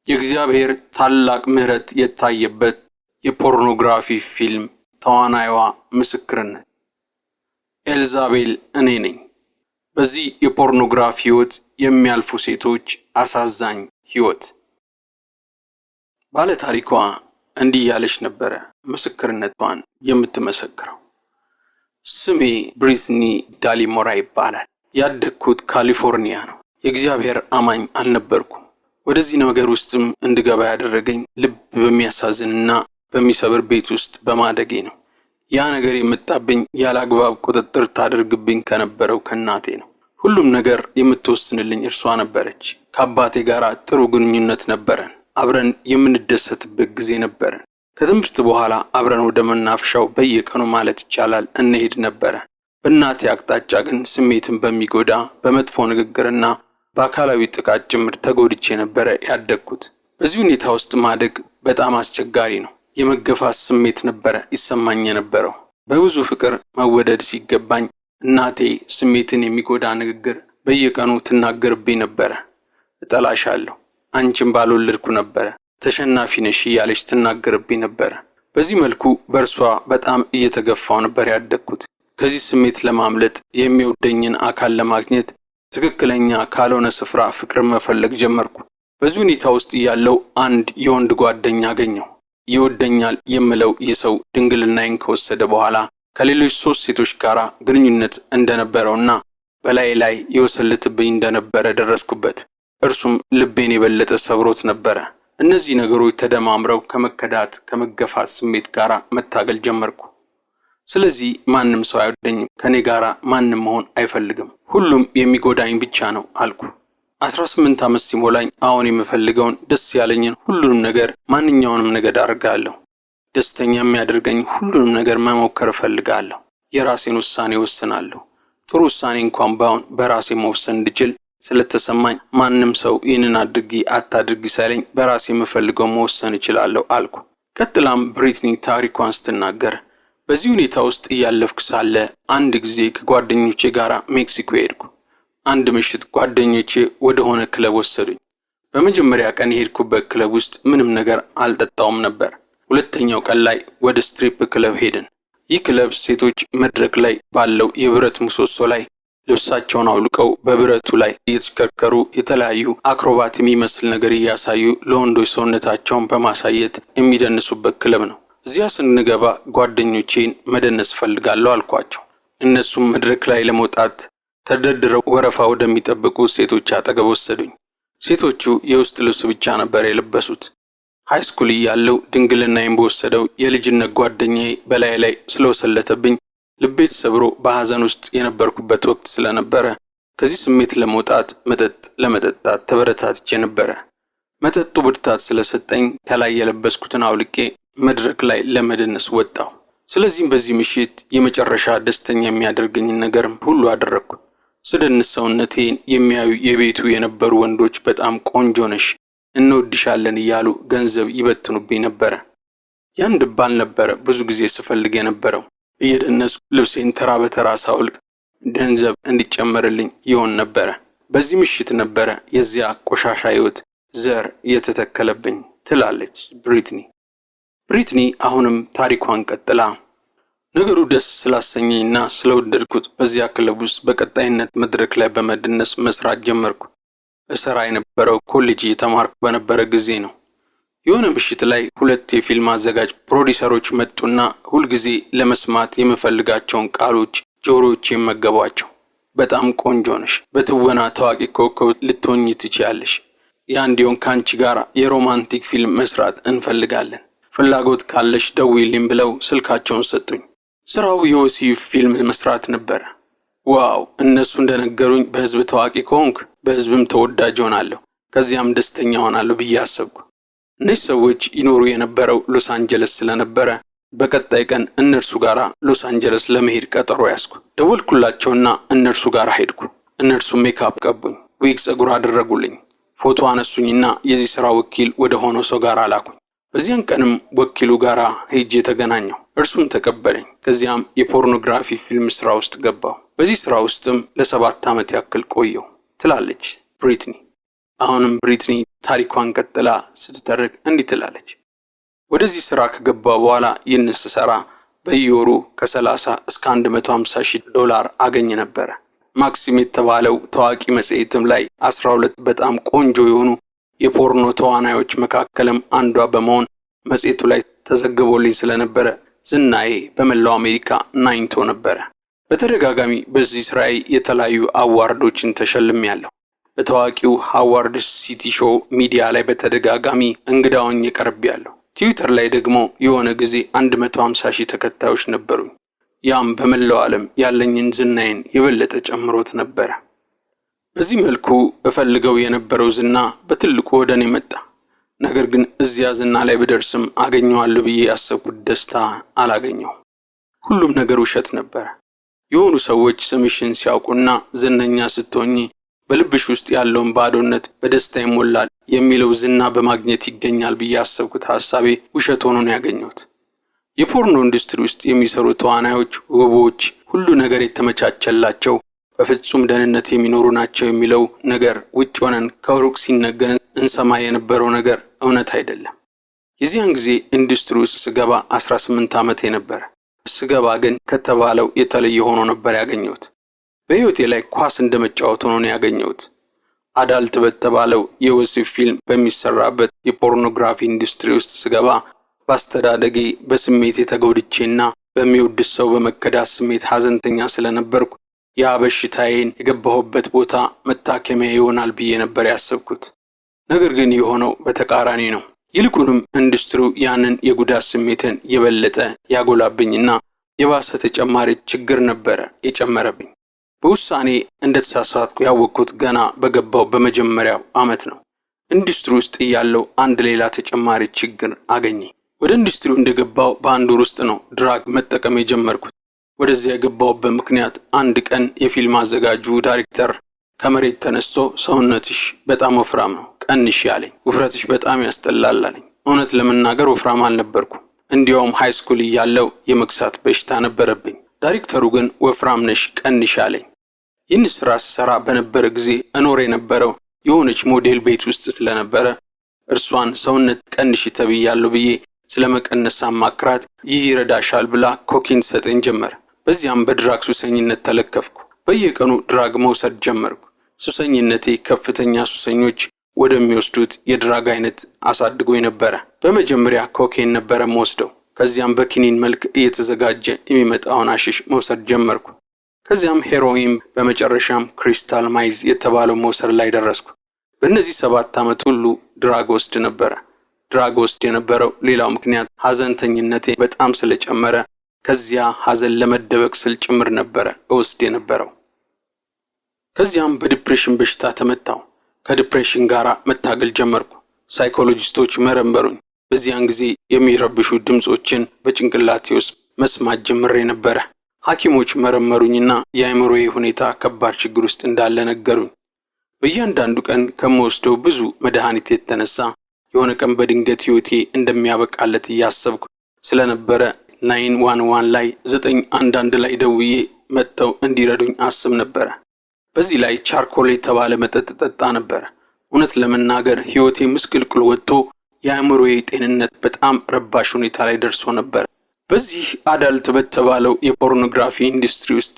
የእግዚአብሔር ታላቅ ምሕረት የታየበት የፖርኖግራፊ ፊልም ተዋናይዋ ምስክርነት። ኤልዛቤል እኔ ነኝ። በዚህ የፖርኖግራፊ ህይወት የሚያልፉ ሴቶች አሳዛኝ ህይወት። ባለ ታሪኳ እንዲህ ያለች ነበረ ምስክርነቷን የምትመሰክረው። ስሜ ብሪትኒ ዳሊሞራ ይባላል። ያደግኩት ካሊፎርኒያ ነው። የእግዚአብሔር አማኝ አልነበርኩም። ወደዚህ ነገር ውስጥም እንድገባ ያደረገኝ ልብ በሚያሳዝንና በሚሰብር ቤት ውስጥ በማደጌ ነው። ያ ነገር የመጣብኝ ያላግባብ ቁጥጥር ታደርግብኝ ከነበረው ከእናቴ ነው። ሁሉም ነገር የምትወስንልኝ እርሷ ነበረች። ከአባቴ ጋር ጥሩ ግንኙነት ነበረን። አብረን የምንደሰትበት ጊዜ ነበረን። ከትምህርት በኋላ አብረን ወደ መናፈሻው በየቀኑ ማለት ይቻላል እንሄድ ነበረ። በእናቴ አቅጣጫ ግን ስሜትን በሚጎዳ በመጥፎ ንግግርና በአካላዊ ጥቃት ጭምር ተጎድቼ ነበረ ያደግኩት። በዚህ ሁኔታ ውስጥ ማደግ በጣም አስቸጋሪ ነው። የመገፋት ስሜት ነበረ ይሰማኝ የነበረው። በብዙ ፍቅር መወደድ ሲገባኝ እናቴ ስሜትን የሚጎዳ ንግግር በየቀኑ ትናገርብኝ ነበረ። እጠላሻለሁ፣ አንቺን ባልወለድኩ ነበረ፣ ተሸናፊ ነሽ እያለች ትናገርብኝ ነበረ። በዚህ መልኩ በእርሷ በጣም እየተገፋው ነበር ያደግኩት። ከዚህ ስሜት ለማምለጥ የሚወደኝን አካል ለማግኘት ትክክለኛ ካልሆነ ስፍራ ፍቅር መፈለግ ጀመርኩ። በዚህ ሁኔታ ውስጥ ያለው አንድ የወንድ ጓደኛ አገኘው። ይወደኛል የምለው ይህ ሰው ድንግልናዬን ከወሰደ በኋላ ከሌሎች 3 ሴቶች ጋር ግንኙነት እንደነበረውና በላይ ላይ ይወሰልትብኝ እንደነበረ ደረስኩበት። እርሱም ልቤን የበለጠ ሰብሮት ነበረ። እነዚህ ነገሮች ተደማምረው ከመከዳት ከመገፋት ስሜት ጋር መታገል ጀመርኩ። ስለዚህ ማንም ሰው አይወደኝም፣ ከኔ ጋር ማንም መሆን አይፈልግም፣ ሁሉም የሚጎዳኝ ብቻ ነው አልኩ። 18 ዓመት ሲሞላኝ አሁን የምፈልገውን ደስ ያለኝን ሁሉንም ነገር ማንኛውንም ነገር አደርጋለሁ። ደስተኛ የሚያደርገኝ ሁሉንም ነገር መሞከር እፈልጋለሁ። የራሴን ውሳኔ ወስናለሁ። ጥሩ ውሳኔ እንኳን ባይሆን በራሴ መወሰን እንድችል ስለተሰማኝ ማንም ሰው ይህንን አድርጊ አታድርጊ ሳይለኝ በራሴ የምፈልገው መወሰን እችላለሁ አልኩ። ቀጥላም ብሪትኒ ታሪኳን ስትናገር በዚህ ሁኔታ ውስጥ እያለፍኩ ሳለ አንድ ጊዜ ከጓደኞቼ ጋር ሜክሲኮ ሄድኩ። አንድ ምሽት ጓደኞቼ ወደ ሆነ ክለብ ወሰዱኝ። በመጀመሪያ ቀን የሄድኩበት ክለብ ውስጥ ምንም ነገር አልጠጣውም ነበር። ሁለተኛው ቀን ላይ ወደ ስትሪፕ ክለብ ሄድን። ይህ ክለብ ሴቶች መድረክ ላይ ባለው የብረት ምሰሶ ላይ ልብሳቸውን አውልቀው በብረቱ ላይ እየተሽከረከሩ የተለያዩ አክሮባት የሚመስል ነገር እያሳዩ ለወንዶች ሰውነታቸውን በማሳየት የሚደንሱበት ክለብ ነው። እዚያ ስንገባ ጓደኞቼን መደነስ ፈልጋለሁ አልኳቸው። እነሱም መድረክ ላይ ለመውጣት ተደርድረው ወረፋ ወደሚጠብቁ ሴቶች አጠገብ ወሰዱኝ። ሴቶቹ የውስጥ ልብስ ብቻ ነበር የለበሱት። ሃይስኩል እያለሁ ድንግልናዬን በወሰደው የልጅነት ጓደኛዬ በላይ ላይ ስለወሰለተብኝ ልቤ ተሰብሮ በሐዘን ውስጥ የነበርኩበት ወቅት ስለነበረ ከዚህ ስሜት ለመውጣት መጠጥ ለመጠጣት ተበረታትቼ ነበረ። መጠጡ ብርታት ስለሰጠኝ ከላይ የለበስኩትን አውልቄ መድረክ ላይ ለመደነስ ወጣሁ። ስለዚህም በዚህ ምሽት የመጨረሻ ደስተኛ የሚያደርገኝን ነገር ሁሉ አደረግኩ። ስደንስ ሰውነቴን የሚያዩ የቤቱ የነበሩ ወንዶች በጣም ቆንጆ ነሽ፣ እንወድሻለን እያሉ ገንዘብ ይበትኑብኝ ነበረ። ያን ድባል ነበረ ብዙ ጊዜ ስፈልግ የነበረው። እየደነስኩ ልብሴን ተራ በተራ ሳውልቅ ገንዘብ እንዲጨመርልኝ ይሆን ነበረ። በዚህ ምሽት ነበረ የዚያ ቆሻሻ ህይወት ዘር የተተከለብኝ ትላለች ብሪትኒ። ብሪትኒ አሁንም ታሪኳን ቀጥላ ነገሩ ደስ ስላሰኘኝና ስለወደድኩት በዚያ ክለብ ውስጥ በቀጣይነት መድረክ ላይ በመደነስ መስራት ጀመርኩ። እሰራ የነበረው ኮሌጅ የተማርኩ በነበረ ጊዜ ነው። የሆነ ምሽት ላይ 2 የፊልም አዘጋጅ ፕሮዲሰሮች መጡና ሁልጊዜ ለመስማት የምፈልጋቸውን ቃሎች ጆሮዎቼ መገቧቸው። በጣም ቆንጆ ነሽ፣ በትወና ታዋቂ ኮከብ ልትሆኚ ትችያለሽ፣ ያንዲዮን ካንቺ ጋር የሮማንቲክ ፊልም መስራት እንፈልጋለን፣ ፍላጎት ካለሽ ደውይልኝ ብለው ስልካቸውን ሰጡኝ። ስራው የወሲብ ፊልም መስራት ነበር። ዋው! እነሱ እንደነገሩኝ በህዝብ ታዋቂ ከሆንኩ በህዝብም ተወዳጅ ሆናለሁ፣ ከዚያም ደስተኛ ሆናለሁ ብዬ አሰብኩ። እነዚህ ሰዎች ይኖሩ የነበረው ሎስ አንጀለስ ስለነበረ በቀጣይ ቀን እነርሱ ጋር ሎስ አንጀለስ ለመሄድ ቀጠሮ ያዝኩ። ደወልኩላቸውና እነርሱ ጋር ሄድኩ። እነርሱ ሜካፕ ቀቡኝ፣ ዊግ ጸጉር አደረጉልኝ፣ ፎቶ አነሱኝና የዚህ ስራ ወኪል ወደ ሆነው ሰው ጋር አላኩኝ። በዚያን ቀንም ወኪሉ ጋር ሄጄ ተገናኘሁ። እርሱም ተቀበለኝ። ከዚያም የፖርኖግራፊ ፊልም ስራ ውስጥ ገባሁ። በዚህ ስራ ውስጥም ለ7 ዓመት ያክል ቆየሁ ትላለች ብሪትኒ። አሁንም ብሪትኒ ታሪኳን ቀጥላ ስትተርክ እንዲህ ትላለች። ወደዚህ ስራ ከገባ በኋላ ይህን ስሰራ በየወሩ ከ30 እስከ 150 ሺህ ዶላር አገኝ ነበር። ማክሲም የተባለው ታዋቂ መጽሔትም ላይ 12 በጣም ቆንጆ የሆኑ የፖርኖ ተዋናዮች መካከልም አንዷ በመሆን መጽሔቱ ላይ ተዘግቦልኝ ስለነበረ ዝናዬ በመላው አሜሪካ ናኝቶ ነበር። በተደጋጋሚ በዚህ ስራዬ የተለያዩ አዋርዶችን ተሸልሜያለሁ። በታዋቂው ሃዋርድ ሲቲ ሾው ሚዲያ ላይ በተደጋጋሚ እንግዳ ሆኜ ቀርቤያለሁ። ትዊተር ላይ ደግሞ የሆነ ጊዜ 150 ሺህ ተከታዮች ነበሩኝ። ያም በመላው ዓለም ያለኝን ዝናዬን የበለጠ ጨምሮት ነበር። በዚህ መልኩ እፈልገው የነበረው ዝና በትልቁ ወደኔ መጣ። ነገር ግን እዚያ ዝና ላይ ብደርስም አገኘዋለሁ ብዬ ያሰብኩት ደስታ አላገኘው። ሁሉም ነገር ውሸት ነበር። የሆኑ ሰዎች ስምሽን ሲያውቁና ዝነኛ ስትሆኚ በልብሽ ውስጥ ያለውን ባዶነት በደስታ ይሞላል የሚለው ዝና በማግኘት ይገኛል ብዬ ያሰብኩት ሐሳቤ ውሸት ሆኖ ነው ያገኘሁት። የፖርኖ ኢንዱስትሪ ውስጥ የሚሰሩ ተዋናዮች ውቦች፣ ሁሉ ነገር የተመቻቸላቸው በፍጹም ደህንነት የሚኖሩ ናቸው የሚለው ነገር ውጭ ሆነን ከሩቅ ሲነገር እንሰማ የነበረው ነገር እውነት አይደለም። የዚያን ጊዜ ኢንዱስትሪ ውስጥ ስገባ 18 ዓመቴ ነበር። ስገባ ግን ከተባለው የተለየ ሆኖ ነበር ያገኘሁት። በህይወቴ ላይ ኳስ እንደመጫወት ሆኖ ነው ያገኘሁት። አዳልት በተባለው የወሲብ ፊልም በሚሰራበት የፖርኖግራፊ ኢንዱስትሪ ውስጥ ስገባ በአስተዳደጌ በስሜት የተጎድቼና በሚወድ ሰው በመከዳት ስሜት ሐዘንተኛ ስለነበርኩ ያ በሽታዬን የገባሁበት ቦታ መታከሚያ ይሆናል ብዬ ነበር ያሰብኩት። ነገር ግን የሆነው በተቃራኒ ነው። ይልቁንም ኢንዱስትሪው ያንን የጉዳት ስሜትን የበለጠ ያጎላብኝና የባሰ ተጨማሪ ችግር ነበር የጨመረብኝ። በውሳኔ እንደተሳሳትኩ ያወቅኩት ገና በገባው በመጀመሪያው ዓመት ነው። ኢንዱስትሪ ውስጥ ያለው አንድ ሌላ ተጨማሪ ችግር አገኘኝ። ወደ ኢንዱስትሪው እንደገባው በአንድ ወር ውስጥ ነው ድራግ መጠቀም የጀመርኩት። ወደዚያ የገባውበት ምክንያት አንድ ቀን የፊልም አዘጋጁ ዳይሬክተር ከመሬት ተነስቶ ሰውነትሽ በጣም ወፍራም ነው ቀንሽ ያለኝ፣ ውፍረትሽ በጣም ያስጠላል አለኝ። እውነት ለመናገር ወፍራም አልነበርኩም። እንዲያውም ሃይ ስኩል እያለሁ የመክሳት በሽታ ነበረብኝ። ዳይሬክተሩ ግን ወፍራም ነሽ ቀንሽ አለኝ። ይህን ስራ ስሰራ በነበረ ጊዜ እኖር የነበረው የሆነች ሞዴል ቤት ውስጥ ስለነበረ እርሷን ሰውነት ቀንሽ ተብያለሁ ብዬ ስለመቀነስ አማክራት ይህ ይረዳሻል ብላ ኮኬን ሰጠኝ ጀመር። በዚያም በድራግ ሱሰኝነት ተለከፍኩ። በየቀኑ ድራግ መውሰድ ጀመርኩ። ሱሰኝነቴ ከፍተኛ ሱሰኞች ወደሚወስዱት የድራግ አይነት አሳድጎኝ ነበረ። በመጀመሪያ ኮኬን ነበረ መወስደው። ከዚያም በኪኒን መልክ እየተዘጋጀ የሚመጣውን አሽሽ መውሰድ ጀመርኩ። ከዚያም ሄሮይን፣ በመጨረሻም ክሪስታል ማይዝ የተባለው መውሰድ ላይ ደረስኩ። በእነዚህ 7 ዓመት ሁሉ ድራግ ወስድ ነበረ። ድራግ ወስድ የነበረው ሌላው ምክንያት ሐዘንተኝነቴ በጣም ስለጨመረ ከዚያ ሐዘን ለመደበቅ ስል ጭምር ነበረ ወስድ የነበረው። ከዚያም በዲፕሬሽን በሽታ ተመታው። ከዲፕሬሽን ጋር መታገል ጀመርኩ። ሳይኮሎጂስቶች መረመሩኝ። በዚያን ጊዜ የሚረብሹ ድምጾችን በጭንቅላቴ ውስጥ መስማት ጀምሬ ነበረ። ሐኪሞች መረመሩኝና የአእምሮዬ ሁኔታ ከባድ ችግር ውስጥ እንዳለ ነገሩኝ። በእያንዳንዱ ቀን ከመወስደው ብዙ መድኃኒት የተነሳ የሆነ ቀን በድንገት ህይወቴ እንደሚያበቃለት እያሰብኩ ስለነበረ 911 ላይ 911 ላይ ደውዬ መጥተው እንዲረዱኝ አስብ ነበረ። በዚህ ላይ ቻርኮል የተባለ መጠጥ ጠጣ ነበረ። እውነት ለመናገር ህይወቴ ምስቅልቅል ወጥቶ የአእምሮዬ ጤንነት በጣም ረባሽ ሁኔታ ላይ ደርሶ ነበር። በዚህ አዳልት በተባለው የፖርኖግራፊ ኢንዱስትሪ ውስጥ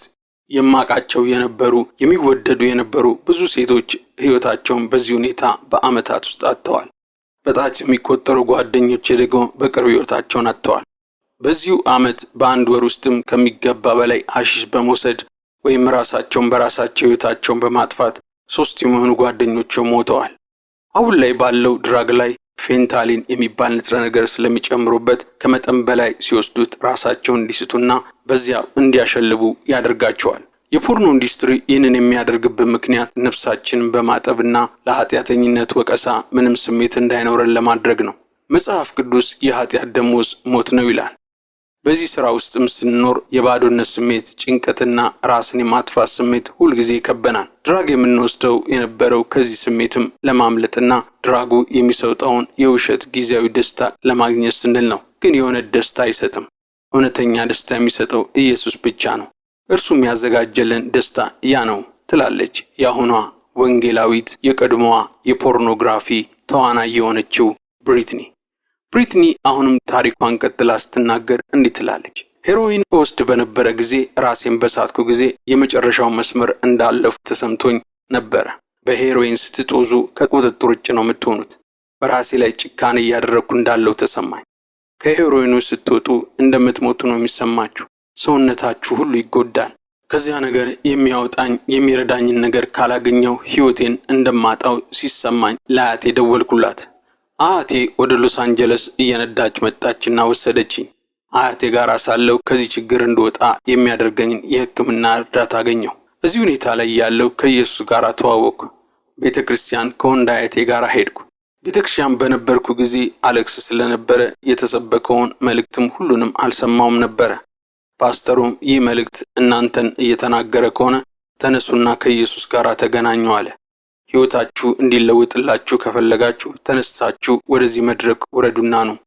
የማቃቸው የነበሩ የሚወደዱ የነበሩ ብዙ ሴቶች ህይወታቸውን በዚህ ሁኔታ በአመታት ውስጥ አጥተዋል። በጣት የሚቆጠሩ ጓደኞቼ ደግሞ በቅርብ ህይወታቸውን አጥተዋል። በዚሁ አመት በአንድ ወር ውስጥም ከሚገባ በላይ አሽሽ በመውሰድ ወይም ራሳቸውን በራሳቸው ህይወታቸውን በማጥፋት 3 የሚሆኑ ጓደኞቼ ሞተዋል። አሁን ላይ ባለው ድራግ ላይ ፌንታሊን የሚባል ንጥረ ነገር ስለሚጨምሩበት ከመጠን በላይ ሲወስዱት ራሳቸውን እንዲስቱና በዚያ እንዲያሸልቡ ያደርጋቸዋል። የፖርኖ ኢንዱስትሪ ይህንን የሚያደርግበት ምክንያት ነፍሳችንን በማጠብና ለኃጢአተኝነት ወቀሳ ምንም ስሜት እንዳይኖረን ለማድረግ ነው። መጽሐፍ ቅዱስ የኃጢአት ደሞዝ ሞት ነው ይላል። በዚህ ስራ ውስጥም ስንኖር የባዶነት ስሜት፣ ጭንቀትና ራስን የማጥፋት ስሜት ሁልጊዜ ይከበናል። ድራግ የምንወስደው የነበረው ከዚህ ስሜትም ለማምለጥና ድራጉ የሚሰጠውን የውሸት ጊዜያዊ ደስታ ለማግኘት ስንል ነው። ግን የሆነ ደስታ አይሰጥም። እውነተኛ ደስታ የሚሰጠው ኢየሱስ ብቻ ነው። እርሱም ያዘጋጀልን ደስታ ያ ነው ትላለች የአሁኗ ወንጌላዊት የቀድሞዋ የፖርኖግራፊ ተዋናይ የሆነችው ብሪትኒ አሁንም ታሪኳን ቀጥላ ስትናገር እንዲህ ትላለች። ሄሮይን እወስድ በነበረ ጊዜ ራሴን በሳትኩ ጊዜ የመጨረሻው መስመር እንዳለፉ ተሰምቶኝ ነበረ። በሄሮይን ስትጦዙ ከቁጥጥር ውጭ ነው የምትሆኑት። በራሴ ላይ ጭካኔ እያደረኩ እንዳለው ተሰማኝ። ከሄሮይኑ ስትወጡ እንደምትሞቱ ነው የሚሰማችሁ። ሰውነታችሁ ሁሉ ይጎዳል። ከዚያ ነገር የሚያወጣኝ የሚረዳኝን ነገር ካላገኘው ሕይወቴን እንደማጣው ሲሰማኝ ለአያቴ ደወልኩላት። አያቴ ወደ ሎስ አንጀለስ እየነዳች መጣችና ወሰደችኝ። አያቴ ጋር ሳለሁ ከዚህ ችግር እንድወጣ የሚያደርገኝን የሕክምና እርዳታ አገኘሁ። እዚህ ሁኔታ ላይ ያለው ከኢየሱስ ጋር ተዋወቅኩ። ቤተክርስቲያን ከወንድ አያቴ ጋር ሄድኩ። ቤተክርስቲያን በነበርኩ ጊዜ አለቅስ ስለነበረ የተሰበከውን መልእክትም ሁሉንም አልሰማውም ነበረ። ፓስተሩም ይህ መልእክት እናንተን እየተናገረ ከሆነ ተነሱና ከኢየሱስ ጋር ተገናኙ አለ። ሕይወታችሁ እንዲለወጥላችሁ ከፈለጋችሁ ተነስታችሁ ወደዚህ መድረክ ውረዱና ነው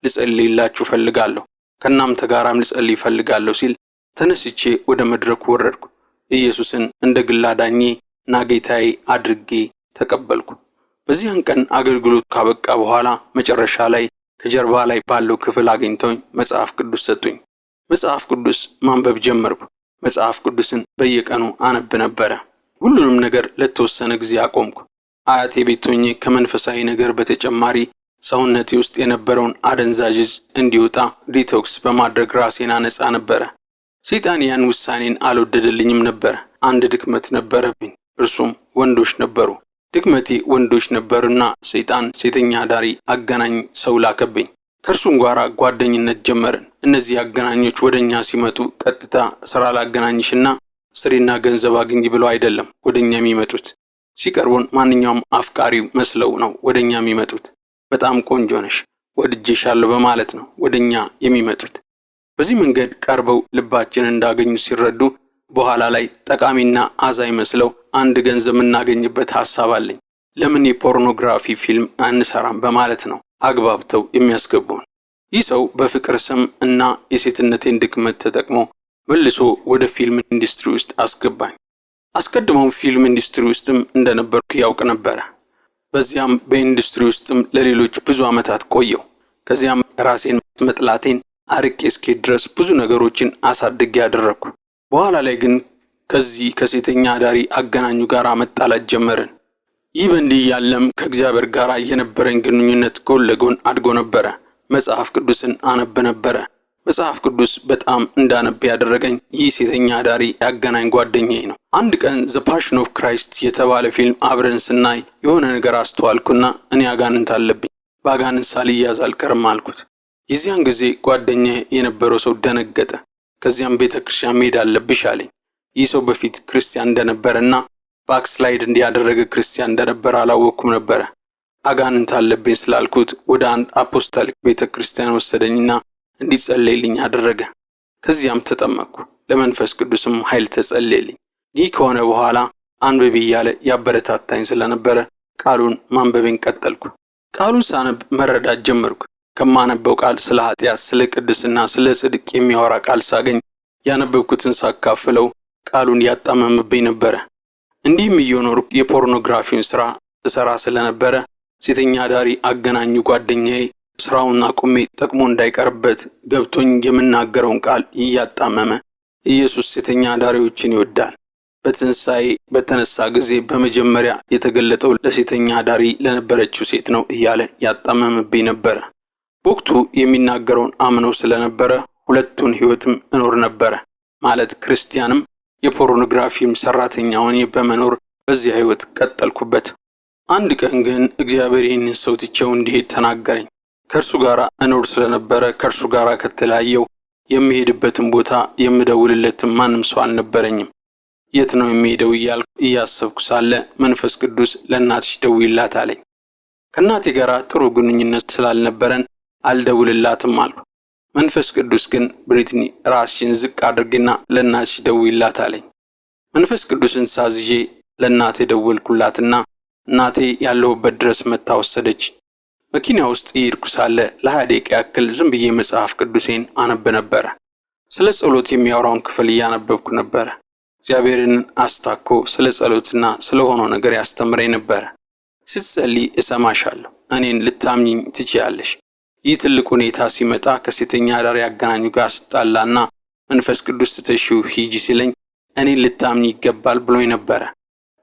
ልጸልይላችሁ ፈልጋለሁ፣ ከናንተ ጋራም ልጸልይ ፈልጋለሁ ሲል ተነስቼ ወደ መድረኩ ወረድኩ። ኢየሱስን እንደ ግል አዳኜ እና ጌታዬ አድርጌ ተቀበልኩ። በዚያን ቀን አገልግሎት ካበቃ በኋላ መጨረሻ ላይ ከጀርባ ላይ ባለው ክፍል አግኝተውኝ መጽሐፍ ቅዱስ ሰጡኝ። መጽሐፍ ቅዱስ ማንበብ ጀመርኩ። መጽሐፍ ቅዱስን በየቀኑ አነብ ነበረ። ሁሉንም ነገር ለተወሰነ ጊዜ አቆምኩ። አያቴ ቤት ሆኜ ከመንፈሳዊ ነገር በተጨማሪ ሰውነቴ ውስጥ የነበረውን አደንዛዥ እንዲወጣ ዲቶክስ በማድረግ ራሴን አነጻ ነበረ። ሰይጣን ያን ውሳኔን አልወደደልኝም ነበር። አንድ ድክመት ነበረብኝ፣ እርሱም ወንዶች ነበሩ። ድክመቴ ወንዶች ነበርና ሰይጣን ሴተኛ አዳሪ አገናኝ ሰው ላከብኝ። ከእርሱም ጋር ጓደኝነት ጀመርን። እነዚህ አገናኞች ወደኛ ሲመጡ ቀጥታ ስራ ላገናኝሽና ስሪና ገንዘብ አግኝ ብለው አይደለም ወደኛ የሚመጡት። ሲቀርቡን ማንኛውም አፍቃሪ መስለው ነው ወደኛ የሚመጡት። በጣም ቆንጆ ነሽ፣ ወድጄሻለሁ በማለት ነው ወደኛ የሚመጡት። በዚህ መንገድ ቀርበው ልባችን እንዳገኙ ሲረዱ በኋላ ላይ ጠቃሚና አዛኝ መስለው አንድ ገንዘብ እናገኝበት ሐሳብ አለኝ፣ ለምን የፖርኖግራፊ ፊልም አንሰራም በማለት ነው አግባብተው የሚያስገቡን። ይህ ሰው በፍቅር ስም እና የሴትነቴን ድክመት ተጠቅሞ መልሶ ወደ ፊልም ኢንዱስትሪ ውስጥ አስገባኝ። አስቀድሞም ፊልም ኢንዱስትሪ ውስጥም እንደነበርኩ ያውቅ ነበረ። በዚያም በኢንዱስትሪ ውስጥም ለሌሎች ብዙ ዓመታት ቆየው። ከዚያም ራሴን መጥላቴን አርቄ እስኪ ድረስ ብዙ ነገሮችን አሳድጌ ያደረኩ። በኋላ ላይ ግን ከዚህ ከሴተኛ አዳሪ አገናኙ ጋር መጣላት ጀመርን። ይህ በእንዲህ ያለም ከእግዚአብሔር ጋር የነበረኝ ግንኙነት ጎን ለጎን አድጎ ነበረ። መጽሐፍ ቅዱስን አነብ ነበረ። መጽሐፍ ቅዱስ በጣም እንዳነብ ያደረገኝ ይህ ሴተኛ አዳሪ ያገናኝ ጓደኛዬ ነው። አንድ ቀን ዘ ፓሽን ኦፍ ክራይስት የተባለ ፊልም አብረን ስናይ የሆነ ነገር አስተዋልኩና እኔ አጋንንት አለብኝ፣ በአጋንንት ሳልያዝ አልቀርም አልኩት። የዚያን ጊዜ ጓደኛዬ የነበረው ሰው ደነገጠ። ከዚያም ቤተክርስቲያን መሄድ አለብሽ አለኝ። ይህ ሰው በፊት ክርስቲያን እንደነበረና ባክስላይድ እንዲያደረገ ክርስቲያን እንደነበረ አላወቅኩም ነበረ። አጋንንት አለብኝ ስላልኩት ወደ አንድ አፖስቶሊክ ቤተክርስቲያን ወሰደኝና እንዲጸልይልኝ አደረገ። ከዚያም ተጠመቅኩ። ለመንፈስ ቅዱስም ኃይል ተጸለየልኝ። ይህ ከሆነ በኋላ አንብብ እያለ ያበረታታኝ ስለነበረ ቃሉን ማንበቤን ቀጠልኩ። ቃሉን ሳነብ መረዳት ጀመርኩ። ከማነበው ቃል ስለ ኃጢአት፣ ስለ ቅድስና፣ ስለ ጽድቅ የሚያወራ ቃል ሳገኝ ያነበብኩትን ሳካፍለው ቃሉን ያጣመምብኝ ነበረ። እንዲህም እየኖርኩ የፖርኖግራፊውን ስራ እሰራ ስለነበረ ሴተኛ አዳሪ አገናኙ ጓደኛዬ ስራውን አቁሜ ጠቅሞ እንዳይቀርበት ገብቶኝ የምናገረውን ቃል እያጣመመ ኢየሱስ ሴተኛ አዳሪዎችን ይወዳል፣ በትንሣኤ በተነሳ ጊዜ በመጀመሪያ የተገለጠው ለሴተኛ አዳሪ ለነበረችው ሴት ነው እያለ ያጣመምብኝ ነበረ። በወቅቱ የሚናገረውን አምነው ስለነበረ ሁለቱን ሕይወትም እኖር ነበረ። ማለት ክርስቲያንም የፖርኖግራፊም ሰራተኛ ሆኜ በመኖር በዚያ ሕይወት ቀጠልኩበት። አንድ ቀን ግን እግዚአብሔር ይህንን ሰው ትቼው እንዲሄድ ተናገረኝ። ከእርሱ ጋር እኖር ስለነበረ ከእርሱ ጋር ከተለያየው የሚሄድበትን ቦታ የምደውልለትም ማንም ሰው አልነበረኝም። የት ነው የሚሄደው እያልኩ እያሰብኩ ሳለ መንፈስ ቅዱስ ለእናትሽ ደውይላት አለኝ። ከእናቴ ጋር ጥሩ ግንኙነት ስላልነበረን አልደውልላትም አልኩ። መንፈስ ቅዱስ ግን ብሪትኒ ራስሽን ዝቅ አድርግና ለእናትሽ ደውይላት አለኝ። መንፈስ ቅዱስን ሳዝዤ ለእናቴ ደወልኩላትና እናቴ ያለሁበት ድረስ መታ ወሰደች። መኪና ውስጥ እየሄድኩ ሳለ ለ20 ደቂቃ ያክል ዝም ብዬ መጽሐፍ ቅዱሴን አነብ ነበረ። ስለ ጸሎት የሚያወራውን ክፍል እያነበብኩ ነበረ። እግዚአብሔርን አስታኮ ስለ ጸሎትና ስለ ሆነው ነገር ያስተምረኝ ነበረ። ስትጸልይ እሰማሻለሁ፣ እኔን ልታምኚኝ ትችያለሽ። ይህ ትልቅ ሁኔታ ሲመጣ ከሴተኛ አዳሪ ያገናኙ ጋር ስጣላና መንፈስ ቅዱስ ትተሽው ሂጂ ሲለኝ እኔን ልታምኚ ይገባል ብሎኝ ነበረ።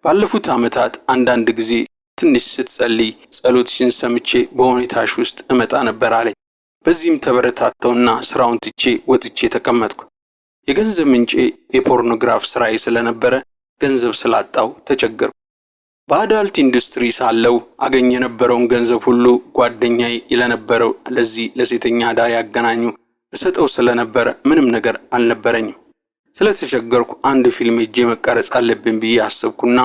ባለፉት ዓመታት አንዳንድ ጊዜ ትንሽ ስትጸልይ ጸሎትሽን ሰምቼ በሁኔታሽ ውስጥ እመጣ ነበር አለኝ። በዚህም ተበረታተውና ስራውን ትቼ ወጥቼ ተቀመጥኩ። የገንዘብ ምንጬ የፖርኖግራፍ ስራዬ ስለነበረ ገንዘብ ስላጣው ተቸገርኩ። በአዳልት ኢንዱስትሪ ሳለው አገኝ የነበረውን ገንዘብ ሁሉ ጓደኛዬ ለነበረው ለዚህ ለሴተኛ አዳሪ ያገናኙ እሰጠው ስለነበረ ምንም ነገር አልነበረኝም። ስለተቸገርኩ አንድ ፊልም ሄጄ መቀረጽ አለብኝ ብዬ አሰብኩና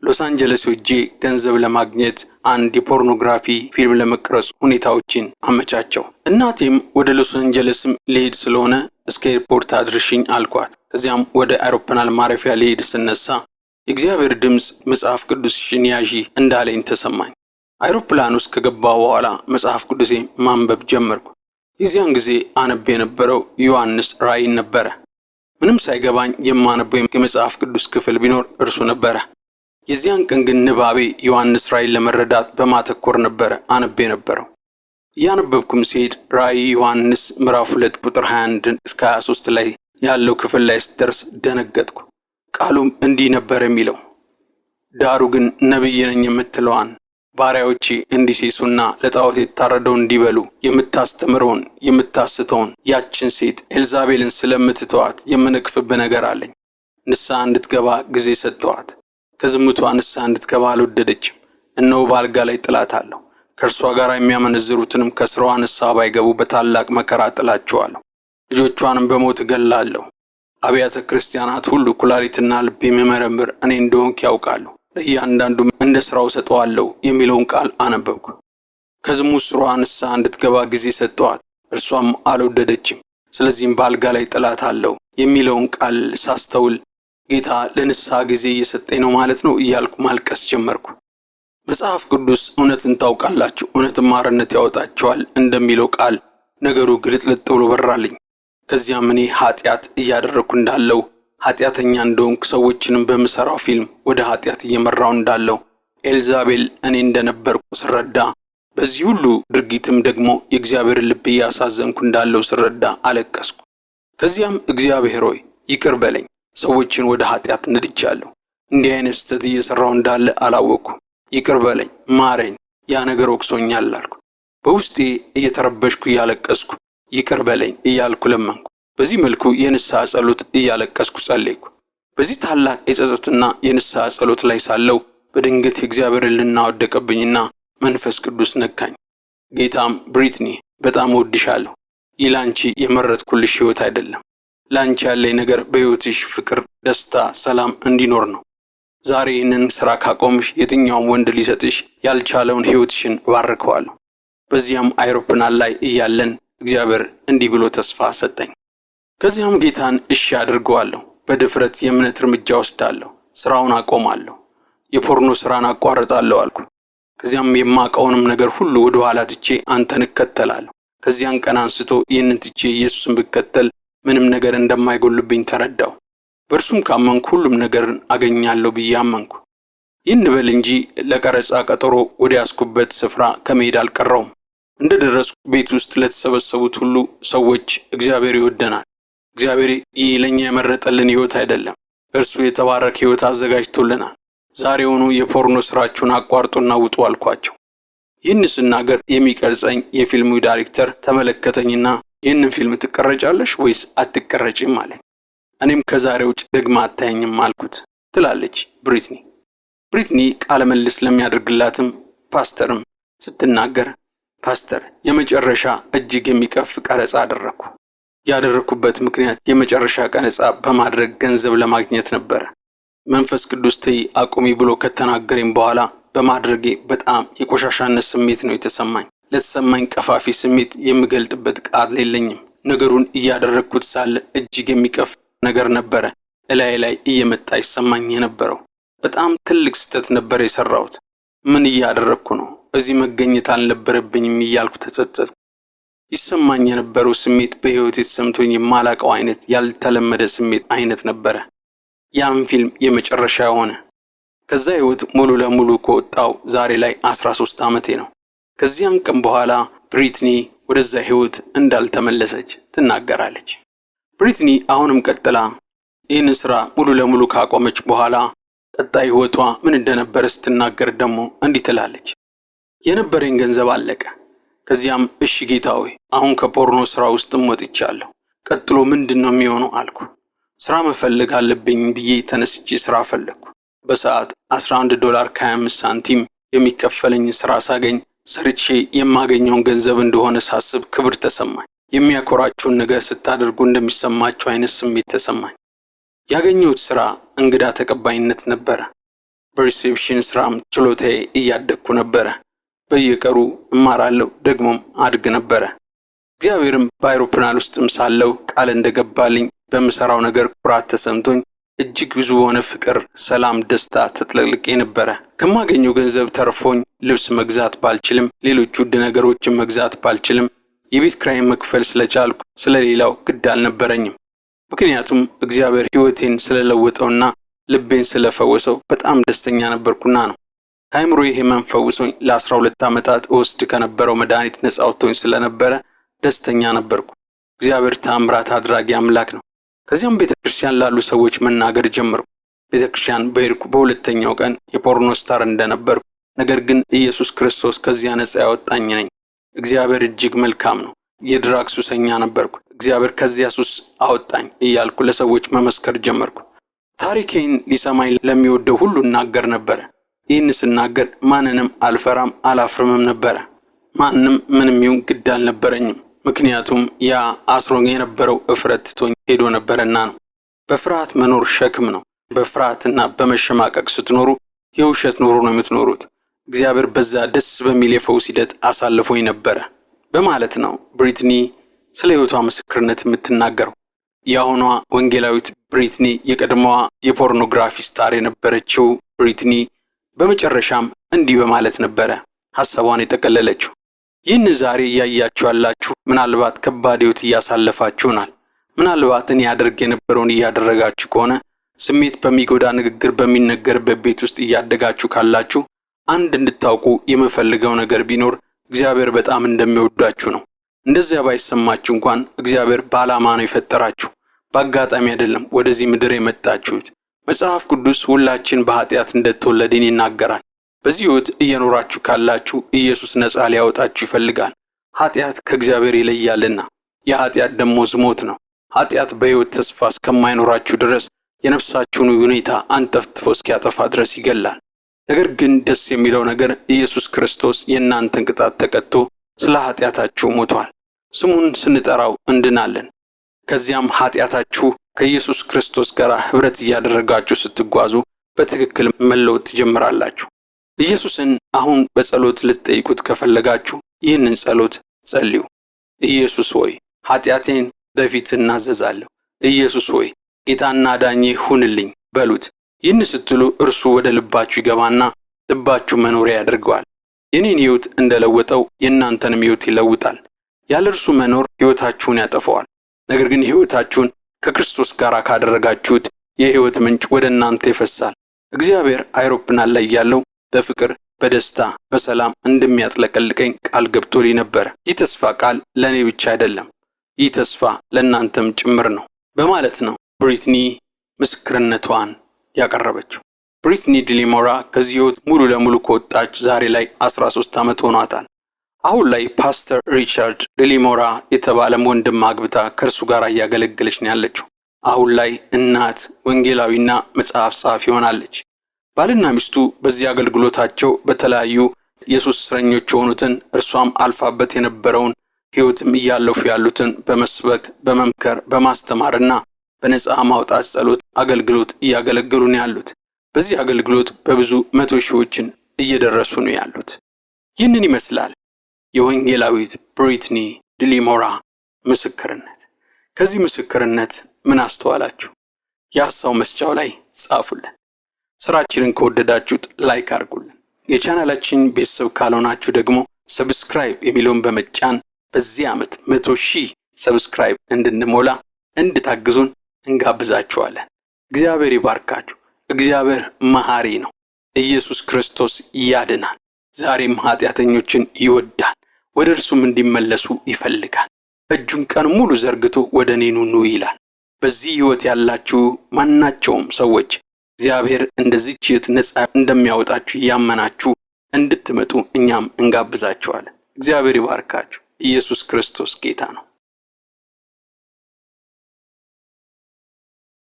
ሎስ አንጀለስ ሄጄ ገንዘብ ለማግኘት አንድ የፖርኖግራፊ ፊልም ለመቅረጽ ሁኔታዎችን አመቻቸው። እናቴም ወደ ሎስ አንጀለስም ልሄድ ስለሆነ እስከ ኤርፖርት አድርሽኝ አልኳት። ከዚያም ወደ አውሮፕላን ማረፊያ ልሄድ ስነሳ የእግዚአብሔር ድምጽ መጽሐፍ ቅዱስሽን ያዢ እንዳለኝ ተሰማኝ። አውሮፕላን ውስጥ ከገባው በኋላ መጽሐፍ ቅዱሴ ማንበብ ጀመርኩ። የዚያን ጊዜ አነብ የነበረው ዮሐንስ ራእይን ነበረ። ምንም ሳይገባኝ የማነበው የመጽሐፍ ቅዱስ ክፍል ቢኖር እርሱ ነበረ። የዚያን ቀን ግን ንባቤ ዮሐንስ ራእይን ለመረዳት በማተኮር ነበረ አነብ የነበረው። እያነበብኩም ሲሄድ ራእይ ዮሐንስ ምዕራፍ 2 ቁጥር 21 እስከ 23 ላይ ያለው ክፍል ላይ ስደርስ ደነገጥኩ። ቃሉም እንዲህ ነበር የሚለው፣ ዳሩ ግን ነቢይ ነኝ የምትለዋን ባሪያዎቼ እንዲሴሱና ለጣዖት የታረደውን እንዲበሉ የምታስተምረውን የምታስተውን ያችን ሴት ኤልዛቤልን ስለምትተዋት የምነቅፍብህ ነገር አለኝ። ንስሐ እንድትገባ ጊዜ ሰጠዋት። ከዝሙቷ ንስሐ እንድትገባ አልወደደችም። እነሆ በአልጋ ላይ ጥላታለሁ። ከእርሷ ጋር የሚያመነዝሩትንም ከስራዋ ንስሐ ባይገቡ በታላቅ መከራ ጥላቸዋለሁ። ልጆቿንም በሞት እገላለሁ። አብያተ ክርስቲያናት ሁሉ ኩላሊትና ልብ የሚመረምር እኔ እንደሆንኩ ያውቃሉ። ለእያንዳንዱም እንደ ስራው ሰጠዋለሁ የሚለውን ቃል አነበብኩ። ከዝሙት ስራዋ ንስሐ እንድትገባ ጊዜ ሰጠዋት፣ እርሷም አልወደደችም። ስለዚህም በአልጋ ላይ ጥላታለሁ የሚለውን ቃል ሳስተውል ጌታ ለንስሐ ጊዜ እየሰጠኝ ነው ማለት ነው እያልኩ ማልቀስ ጀመርኩ። መጽሐፍ ቅዱስ እውነትን ታውቃላችሁ፣ እውነትም አርነት ያወጣችኋል እንደሚለው ቃል ነገሩ ግልጥልጥ ብሎ በራልኝ። ከዚያም እኔ ኃጢአት እያደረኩ እንዳለው ኃጢአተኛ እንደሆንኩ ሰዎችንም በምሰራው ፊልም ወደ ኃጢአት እየመራው እንዳለው ኤልዛቤል እኔ እንደነበርኩ ስረዳ፣ በዚህ ሁሉ ድርጊትም ደግሞ የእግዚአብሔርን ልብ እያሳዘንኩ እንዳለው ስረዳ አለቀስኩ። ከዚያም እግዚአብሔር ሆይ ይቅር በለኝ፣ ሰዎችን ወደ ኃጢአት ነድቻለሁ፣ እንዲህ አይነት ስህተት እየሰራው እንዳለ አላወቅኩ፣ ይቅር በለኝ፣ ማረኝ፣ ያ ነገር ወቅሶኛል አልኩ። በውስጤ እየተረበሽኩ እያለቀስኩ ይቅር በለኝ እያልኩ ለመንኩ። በዚህ መልኩ የንስሐ ጸሎት እያለቀስኩ ጸለይኩ። በዚህ ታላቅ የጸጸትና የንስሐ ጸሎት ላይ ሳለው በድንገት የእግዚአብሔርን ልልና ወደቀብኝና መንፈስ ቅዱስ ነካኝ። ጌታም ብሪትኒ በጣም ወድሻለሁ፣ ይህ ላንቺ የመረጥኩልሽ ሕይወት አይደለም። ላንቺ ያለኝ ነገር በሕይወትሽ ፍቅር፣ ደስታ፣ ሰላም እንዲኖር ነው። ዛሬ ይህንን ሥራ ካቆምሽ የትኛውም ወንድ ሊሰጥሽ ያልቻለውን ሕይወትሽን እባርከዋለሁ። በዚያም አውሮፕላን ላይ እያለን እግዚአብሔር እንዲህ ብሎ ተስፋ ሰጠኝ። ከዚያም ጌታን እሺ አድርገዋለሁ። በድፍረት የእምነት እርምጃ ወስዳለሁ። ስራውን አቆማለሁ። የፖርኖ ስራን አቋርጣለሁ አልኩ። ከዚያም የማውቀውንም ነገር ሁሉ ወደ ኋላ ትቼ አንተን እከተላለሁ። ከዚያን ቀን አንስቶ ይህንን ትቼ ኢየሱስን ብከተል ምንም ነገር እንደማይጎልብኝ ተረዳው። በእርሱም ካመንኩ ሁሉም ነገርን አገኛለሁ ብዬ አመንኩ። ይህን በል እንጂ ለቀረጻ ቀጠሮ ወደ ያስኩበት ስፍራ ከመሄድ አልቀረውም። እንደደረስኩ ቤት ውስጥ ለተሰበሰቡት ሁሉ ሰዎች እግዚአብሔር ይወደናል፣ እግዚአብሔር ይህ ለኛ የመረጠልን ሕይወት አይደለም፣ እርሱ የተባረከ ሕይወት አዘጋጅቶልናል፣ ዛሬውኑ የፖርኖ ስራችሁን አቋርጡና ውጡ አልኳቸው። ይህን ስናገር የሚቀርጸኝ የፊልሙ ዳይሬክተር ተመለከተኝና ይህንን ፊልም ትቀረጫለሽ ወይስ አትቀረጪም ማለት። እኔም ከዛሬ ውጭ ደግማ አታየኝም አልኩት ትላለች ብሪትኒ። ብሪትኒ ቃለ መልስ ለሚያደርግላትም ፓስተርም ስትናገር ፓስተር የመጨረሻ እጅግ የሚቀፍ ቀረጻ አደረኩ። ያደረኩበት ምክንያት የመጨረሻ ቀረጻ በማድረግ ገንዘብ ለማግኘት ነበር። መንፈስ ቅዱስ ተይ አቁሚ ብሎ ከተናገረኝ በኋላ በማድረጌ በጣም የቆሻሻነት ስሜት ነው የተሰማኝ። ለተሰማኝ ቀፋፊ ስሜት የምገልጥበት ቃል የለኝም። ነገሩን እያደረኩት ሳለ እጅግ የሚቀፍ ነገር ነበር እላይ ላይ እየመጣ ይሰማኝ የነበረው። በጣም ትልቅ ስህተት ነበር የሰራሁት። ምን እያደረኩ ነው? እዚህ መገኘት አልነበረብኝም እያልኩ ተጸጸትኩ። ይሰማኝ የነበረው ስሜት በሕይወቴ ተሰምቶኝ የማላቀው አይነት ያልተለመደ ስሜት አይነት ነበር። ያም ፊልም የመጨረሻ ሆነ። ከዛ ሕይወት ሙሉ ለሙሉ ከወጣው ዛሬ ላይ 13 ዓመቴ ነው። ከዚያን ቀን በኋላ ብሪትኒ ወደዛ ህይወት እንዳልተመለሰች ትናገራለች። ብሪትኒ አሁንም ቀጥላ ይህን ስራ ሙሉ ለሙሉ ካቆመች በኋላ ቀጣይ ህይወቷ ምን እንደነበረ ስትናገር ደግሞ እንዲህ ትላለች። የነበረኝ ገንዘብ አለቀ። ከዚያም እሺ ጌታ ሆይ አሁን ከፖርኖ ስራ ውስጥም ወጥቻለሁ። ቀጥሎ ምንድነው የሚሆነው አልኩ። ስራ መፈለግ አለብኝ ብዬ ተነስቼ ስራ ፈለግኩ። በሰዓት $11.25 የሚከፈለኝ ስራ ሳገኝ ሰርቼ የማገኘውን ገንዘብ እንደሆነ ሳስብ ክብር ተሰማኝ። የሚያኮራችሁን ነገር ስታደርጉ እንደሚሰማችሁ አይነት ስሜት ተሰማኝ። ያገኘሁት ስራ እንግዳ ተቀባይነት ነበረ። በሪሴፕሽን ስራም ችሎታዬ እያደግኩ ነበረ። በየቀሩ እማራለሁ፣ ደግሞም አድግ ነበረ። እግዚአብሔርም በአይሮፕላን ውስጥም ሳለው ቃል እንደገባልኝ በምሰራው ነገር ኩራት ተሰምቶኝ እጅግ ብዙ በሆነ ፍቅር፣ ሰላም፣ ደስታ ተጥለቅልቄ ነበረ። ከማገኘው ገንዘብ ተርፎኝ ልብስ መግዛት ባልችልም፣ ሌሎች ውድ ነገሮችን መግዛት ባልችልም፣ የቤት ኪራይ መክፈል ስለቻልኩ ስለሌላው ግድ አልነበረኝም። ምክንያቱም እግዚአብሔር ሕይወቴን ስለለወጠውና ልቤን ስለፈወሰው በጣም ደስተኛ ነበርኩና ነው። ከአእምሮዬ ሕመም ፈውሶኝ ለ12 ዓመታት ወስድ ከነበረው መድኃኒት ነፃ አውጥቶኝ ስለነበረ ደስተኛ ነበርኩ። እግዚአብሔር ተአምራት አድራጊ አምላክ ነው። ከዚያም ቤተክርስቲያን ላሉ ሰዎች መናገር ጀመርኩ። ቤተክርስቲያን በሄድኩ በሁለተኛው ቀን የፖርኖ ስታር እንደነበርኩ፣ ነገር ግን ኢየሱስ ክርስቶስ ከዚያ ነፃ ያወጣኝ ነኝ። እግዚአብሔር እጅግ መልካም ነው። የድራግ ሱሰኛ ነበርኩ። እግዚአብሔር ከዚያ ሱስ አወጣኝ እያልኩ ለሰዎች መመስከር ጀመርኩ። ታሪኬን ሊሰማኝ ለሚወደው ሁሉ እናገር ነበረ። ይህን ስናገር ማንንም አልፈራም አላፍርምም ነበረ። ማንንም ምንም ይሁን ግድ አልነበረኝም። ምክንያቱም ያ አስሮኝ የነበረው እፍረት ትቶኝ ሄዶ ነበርና ነው። በፍርሃት መኖር ሸክም ነው። በፍርሃትና በመሸማቀቅ ስትኖሩ የውሸት ኑሮ ነው የምትኖሩት። እግዚአብሔር በዛ ደስ በሚል የፈውስ ሂደት አሳልፎኝ ነበረ በማለት ነው ብሪትኒ ስለ ሕይወቷ ምስክርነት የምትናገረው። የአሁኗ ወንጌላዊት ብሪትኒ የቀድሞዋ የፖርኖግራፊ ስታር የነበረችው ብሪትኒ በመጨረሻም እንዲህ በማለት ነበረ ሐሳቧን የጠቀለለችው። ይህን ዛሬ እያያችሁ ያላችሁ ምናልባት ከባድ ሕይወት እያሳለፋችሁናል። ምናልባት እኔ ያደርግ የነበረውን እያደረጋችሁ ከሆነ፣ ስሜት በሚጎዳ ንግግር በሚነገርበት ቤት ውስጥ እያደጋችሁ ካላችሁ፣ አንድ እንድታውቁ የምፈልገው ነገር ቢኖር እግዚአብሔር በጣም እንደሚወዳችሁ ነው። እንደዚያ ባይሰማችሁ እንኳን እግዚአብሔር በዓላማ ነው የፈጠራችሁ። በአጋጣሚ አይደለም ወደዚህ ምድር የመጣችሁት። መጽሐፍ ቅዱስ ሁላችን በኃጢአት እንደተወለድን ይናገራል። በዚህ ሕይወት እየኖራችሁ ካላችሁ ኢየሱስ ነፃ ሊያወጣችሁ ይፈልጋል። ኃጢአት ከእግዚአብሔር ይለያልና፣ የኃጢአት ደሞዝ ሞት ነው። ኃጢአት በሕይወት ተስፋ እስከማይኖራችሁ ድረስ የነፍሳችሁን ሁኔታ አንጠፍጥፎ እስኪያጠፋ ድረስ ይገላል። ነገር ግን ደስ የሚለው ነገር ኢየሱስ ክርስቶስ የእናንተን ቅጣት ተቀጥቶ ስለ ኃጢአታችሁ ሞቷል። ስሙን ስንጠራው እንድናለን። ከዚያም ኃጢአታችሁ ከኢየሱስ ክርስቶስ ጋር ኅብረት እያደረጋችሁ ስትጓዙ በትክክል መለወጥ ትጀምራላችሁ። ኢየሱስን አሁን በጸሎት ልትጠይቁት ከፈለጋችሁ ይህንን ጸሎት ጸልዩ። ኢየሱስ ሆይ ኃጢአቴን በፊት እናዘዛለሁ። ኢየሱስ ሆይ ጌታና ዳኜ ሁንልኝ በሉት። ይህን ስትሉ እርሱ ወደ ልባችሁ ይገባና ልባችሁ መኖሪያ ያደርገዋል። የኔን ሕይወት እንደለወጠው የእናንተንም ሕይወት ይለውጣል። ያለ እርሱ መኖር ሕይወታችሁን ያጠፋዋል። ነገር ግን ሕይወታችሁን ከክርስቶስ ጋር ካደረጋችሁት የሕይወት ምንጭ ወደ እናንተ ይፈሳል። እግዚአብሔር አይሮፕላን ላይ ያለው በፍቅር በደስታ በሰላም እንደሚያጥለቀልቀኝ ቃል ገብቶልኝ ነበር። ይህ ተስፋ ቃል ለእኔ ብቻ አይደለም፣ ይህ ተስፋ ለእናንተም ጭምር ነው በማለት ነው ብሪትኒ ምስክርነቷን ያቀረበችው። ብሪትኒ ዲሊሞራ ከዚህ ሕይወት ሙሉ ለሙሉ ከወጣች ዛሬ ላይ 13 ዓመት ሆኗታል። አሁን ላይ ፓስተር ሪቻርድ ዲሊሞራ የተባለም ወንድም አግብታ ከእርሱ ጋር እያገለገለች ነው ያለችው። አሁን ላይ እናት፣ ወንጌላዊና መጽሐፍ ጸሐፊ ሆናለች። ባልና ሚስቱ በዚህ አገልግሎታቸው በተለያዩ የሱስ እስረኞች የሆኑትን እርሷም አልፋበት የነበረውን ሕይወትም እያለፉ ያሉትን በመስበክ በመምከር በማስተማርና በነፃ ማውጣት ጸሎት አገልግሎት እያገለገሉ ነው ያሉት። በዚህ አገልግሎት በብዙ መቶ ሺዎችን እየደረሱ ነው ያሉት። ይህንን ይመስላል የወንጌላዊት ብሪትኒ ዲሊሞራ ምስክርነት። ከዚህ ምስክርነት ምን አስተዋላችሁ? የሐሳብ መስጫው ላይ ጻፉልን። ስራችንን ከወደዳችሁት ላይክ አድርጉልን። የቻናላችን ቤተሰብ ካልሆናችሁ ደግሞ ሰብስክራይብ የሚለውን በመጫን በዚህ ዓመት 100,000 ሰብስክራይብ እንድንሞላ እንድታግዙን እንጋብዛችኋለን። እግዚአብሔር ይባርካችሁ። እግዚአብሔር መሐሪ ነው። ኢየሱስ ክርስቶስ ያድናል። ዛሬም ኃጢአተኞችን ይወዳል፣ ወደ እርሱም እንዲመለሱ ይፈልጋል። እጁን ቀን ሙሉ ዘርግቶ ወደ እኔ ኑ ይላል። በዚህ ሕይወት ያላችሁ ማናቸውም ሰዎች እግዚአብሔር እንደዚህች ሕይወት ነፃ እንደሚያወጣችሁ ያመናችሁ እንድትመጡ እኛም እንጋብዛችኋለን። እግዚአብሔር ይባርካችሁ። ኢየሱስ ክርስቶስ ጌታ ነው።